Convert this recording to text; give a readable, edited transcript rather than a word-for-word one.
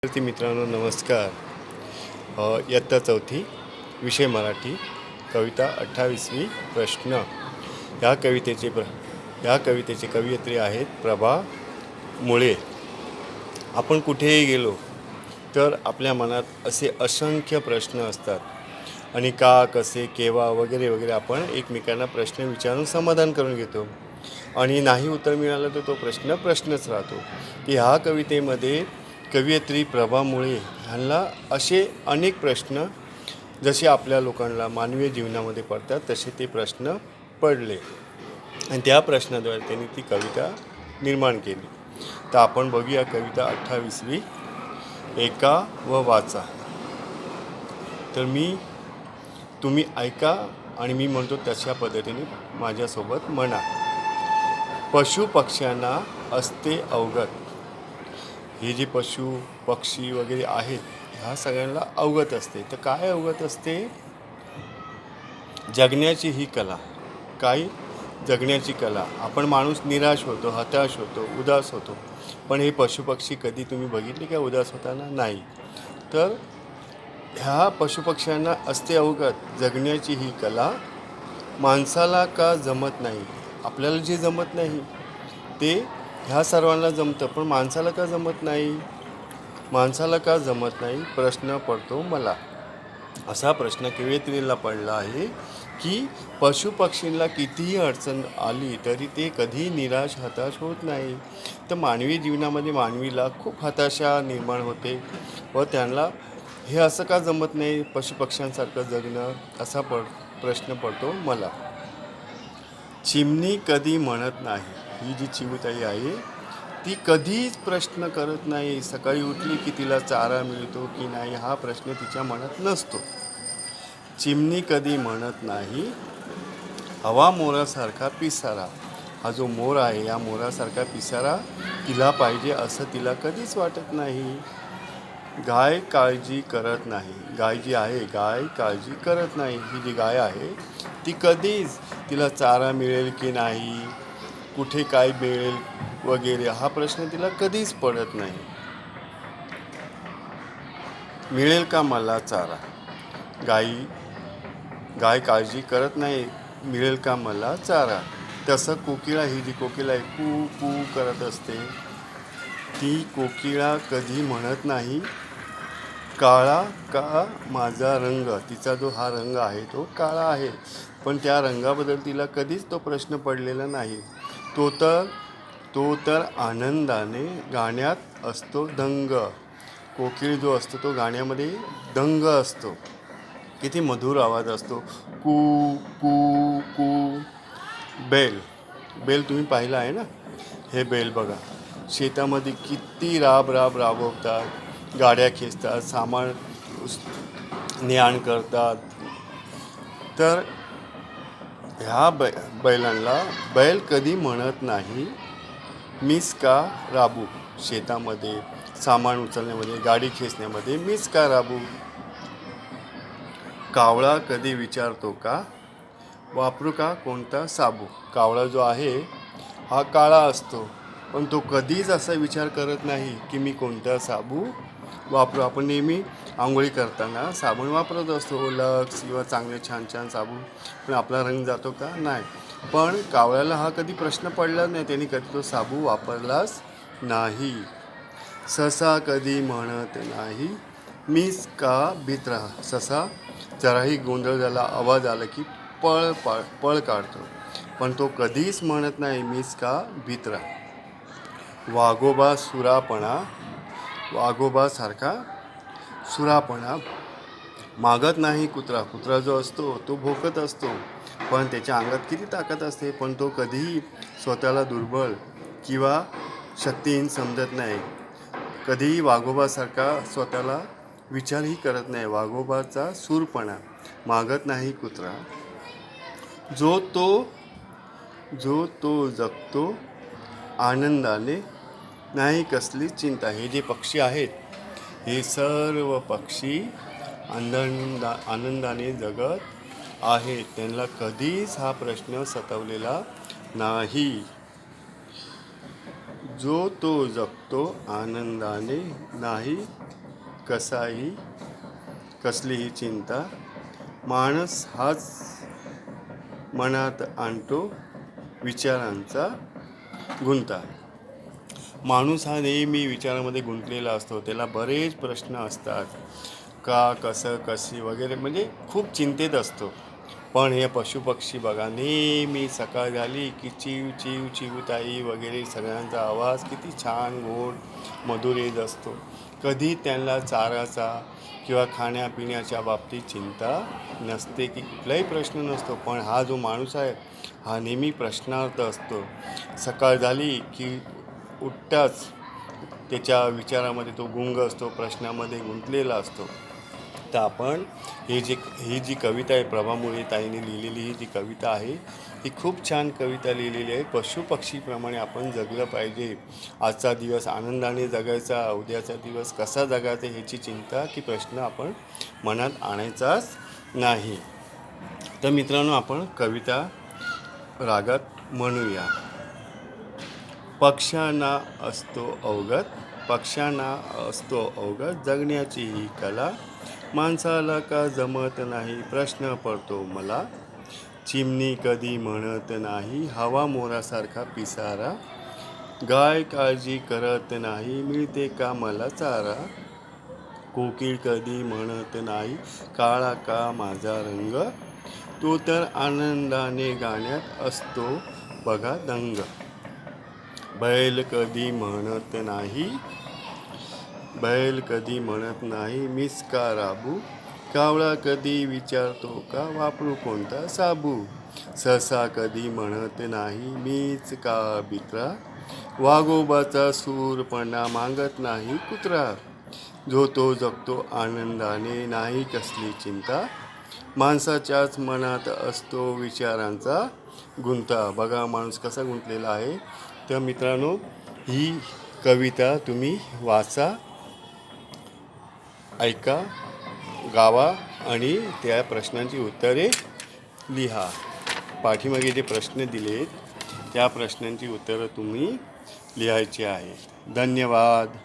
विद्यार्थी मित्रांनो नमस्कार. इयत्ता चौथी, विषय मराठी, कविता 28वी प्रश्न. या कवितेचे कवयित्री आहेत प्रभा मुळे. आपण कुठेही गेलो तर आपल्या मनात असे असंख्य प्रश्न असतात आणि का, कसे, केव्हा वगैरे वगैरे आपण एकमेकांना प्रश्न विचारून समाधान करून घेतो आणि नाही उत्तर मिळालं तर तो प्रश्न प्रश्नच राहतो. की ह्या कवितेमध्ये कवयित्री प्रभा मुळे ह्यांना असे अनेक प्रश्न जसे आपल्या लोकांना मानवीय जीवनामध्ये पडतात तसे ते प्रश्न पडले आणि त्या प्रश्नाद्वारे त्यांनी ती कविता निर्माण केली. तर आपण बघूया कविता 28वी. ऐका व वाचा. तर तुम्ही ऐका आणि मी म्हणतो तशा पद्धतीने माझ्यासोबत म्हणा. पशु पक्ष्यांना असते अवगत. हे जे पशु पक्षी वगैरे आहेत ह्या सगळ्यांना अवगत असते. तर काय अवगत असते? जगण्याची ही कला. काय? जगण्याची कला. आपण माणूस निराश होतो, हताश होतो, उदास होतो, पण हे पशुपक्षी कधी तुम्ही बघितले का उदास होताना? नाही. तर ह्या पशुपक्ष्यांना असते अवगत जगण्याची ही कला. माणसाला का जमत नाही? आपल्याला जे जमत नाही ते ह्या सर्वांना जमतं, पण माणसाला का जमत नाही? माणसाला का जमत नाही प्रश्न पडतो मला. असा प्रश्न कवयित्रीला पडला आहे की पशुपक्षींना कितीही अडचण आली तरी ते कधी निराश हताश होत नाही. तर मानवी जीवनामध्ये मानवीला खूप हताशा निर्माण होते व त्यांना हे असं का जमत नाही पशुपक्ष्यांसारखं जगणं, असा प्रश्न पडतो मला. चिमणी कधी म्हणत नाही. ही जी चिमुताई आहे ती कधीच प्रश्न करत नाही. सकाळी उठली की तिला चारा मिळतो की नाही हा प्रश्न तिच्या मनात नसतो. चिमणी कधी म्हणत नाही. हवा मोरासारखा पिसारा. हा जो मोर आहे या मोरासारखा पिसारा तिला पाहिजे असं तिला कधीच वाटत नाही. गाय काळजी करत नाही. गाय जी आहे गाय काळजी करत नाही. ही जी गाय आहे ती कधीच तिला चारा मिळेल की नाही, कुठे काय मिळेल वगैरे हा प्रश्न तिला कधीच पडत नाही. मिळेल का मला चारा. गाय काळजी करत नाही. मिळेल का मला चारा. तसं कोकिळा, ही जी कोकिळा आहे कू कू करत असते. ती कोकिळा कधी म्हणत नाही काळा का माझा रंग. तिचा जो हा रंग आहे तो काळा आहे, पण त्या रंगाबद्दल तिला कधीच तो प्रश्न पडलेला नाही. तो तर आनंदाने गाण्यात असतो दंग. कोकिळ जो असतो तो गाण्यामध्ये दंग असतो. किती मधुर आवाज असतो. कू कू कू. बेल तुम्ही पाहिला आहे ना. हे बेल बघा शेतामध्ये किती राबवतात, गाड्या खेचतात, सामान ने-आण करतात. तर ह्या बैलांना बैल कधी म्हणत नाही मीच का राबू. शेतामध्ये सामान उचलण्यामध्ये, गाडी खेचण्यामध्ये मीच का राबू. कावळा कधी विचारतो का वापरू का कोणता साबू. कावळा जो आहे हा काळा असतो, पण तो कधीच असा विचार करत नाही की मी कोणता साबू वापरू. आपण नेहमी आंघोळी करताना साबण वापरत असतो, लक्स किंवा चांगले छान छान साबू, पण आपला रंग जातो का? नाही. पण कावळ्याला हा कधी प्रश्न पडला नाही, त्यांनी कधी तो साबू वापरलाच नाही. ससा कधी म्हणत नाही मीच का भीत राहा. ससा जराही गोंधळ झाला, आवाज आला की पळ काढतो, पण तो कधीच म्हणत नाही मीच का भीत राहा. वाघोबासारखा सुरापणा मागत नाही कुत्रा. कुत्रा जो असतो तो भोकत असतो, पण त्याच्या अंगात किती ताकद असते, पण तो कधीही स्वतःला दुर्बल किंवा शक्तिहीन समजत नाही. कधीही वाघोबासारखा स्वतःला विचारही करत नाही. वाघोबाचा सूरपणा मागत नाही कुत्रा. जो तो जगतो आनंदाने, नाही कसली चिंता. हे जे पक्षी आहेत हे सर्व पक्षी आनंदाने जगत आहेत. त्यांना कधीच हा प्रश्न सतावलेला नाही. जो तो जगतो आनंदाने, नाही कसाही कसलीही चिंता माणूस हाच मनात आणतो विचारांचा गुंता. माणूस हा नेहमी विचारामध्ये गुंतलेला असतो. त्याला बरेच प्रश्न असतात. का, कसं, कशी वगैरे म्हणजे खूप चिंतेत असतो. पण हे पशुपक्षी बघा, नेहमी सकाळ झाली की चिव चिव चिवताई वगैरे सगळ्यांचा आवाज किती छान गोड मधुर येत असतो. कधी त्यांना चाराचा किंवा खाण्यापिण्याच्या बाबतीत चिंता नसते की कुठलाही प्रश्न नसतो. पण हा जो माणूस आहे हा नेहमी प्रश्नार्थ असतो. सकाळ झाली की उठताच त्याच्या विचारामध्ये तो गुंग असतो, प्रश्नामध्ये गुंतलेला असतो. तर आपण ही जी कविता आहे प्रभामुळे ताईने लिहिलेली ही जी कविता आहे ही खूप छान कविता लिहिलेली आहे. पशुपक्षीप्रमाणे आपण जगलं पाहिजे. आजचा दिवस आनंदाने जगायचा, उद्याचा दिवस कसा जगायचा ह्याची चिंता की प्रश्न आपण मनात आणायचाच नाही. तर मित्रांनो, आपण कविता रागात म्हणूया. पक्ष्यांना असतो अवगत जगण्याची ही कला. माणसाला का जमत नाही प्रश्न पडतो मला. चिमणी कधी म्हणत नाही हवा मोरासारखा पिसारा. गाय काळजी करत नाही मिळते का मला चारा. कोकिळ कधी म्हणत नाही काळा का माझा रंग. तो तर आनंदाने गाण्यात असतो बघा दंग. बैल कधी म्हणत नाही मीच का राबू. कावळा कधी विचारतो का वापरू कोणता साबू. ससा कधी म्हणत नाही मीच का भित्रा. वाघोबाचा सूरपणा मागत नाही कुत्रा. जो तो जगतो आनंदाने नाही कसली चिंता. माणसाच्याच मनात असतो विचारांचा गुंता. बघा माणूस कसा गुंतलेला आहे. तर मित्रांनो, ही कविता तुम्ही वाचा, ऐका, गावा आणि त्या प्रश्नांची उत्तरे लिहा. पाठीमागे जे प्रश्न दिलेत त्या प्रश्नांची उत्तरं तुम्ही लिहायची आहेत. धन्यवाद.